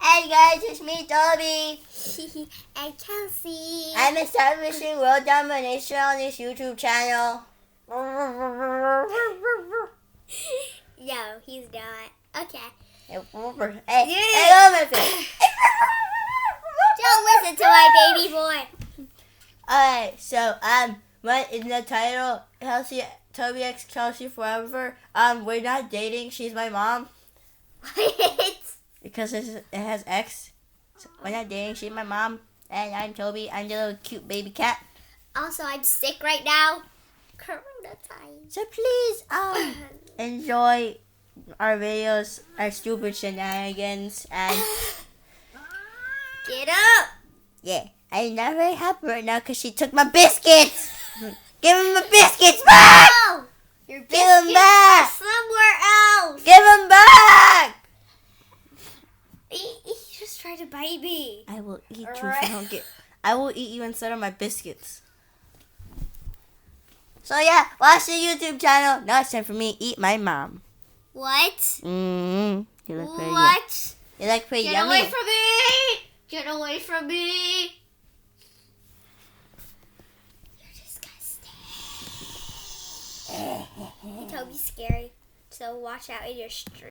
Hey guys, it's me, Toby. And Kelsey. I'm establishing world domination on this YouTube channel. No, he's not. Okay. Hey, hey, my face. Don't listen to my baby boy. Alright, so what in the title? Toby X Kelsey Forever. We're not dating. She's my mom. What? Because it has X. So we're not dating. She's my mom. And I'm Toby. I'm the little cute baby cat. Also, I'm sick right now. Corona time. So please, enjoy our videos, our stupid shenanigans, and Get up. yeah, I'm not very happy right now because she took my biscuits. Give him my biscuits back. No. Your Give them back. biscuits are somewhere else. Give them back. He just tried to bite me. I will eat you if Alright. I don't get. I will eat you instead of my biscuits. So yeah, watch the YouTube channel. Now it's time for me to eat my mom. What? You look pretty. What? You look pretty Get yummy. away from me! Get away from me! You're disgusting. Toby's scary, so watch out in your street.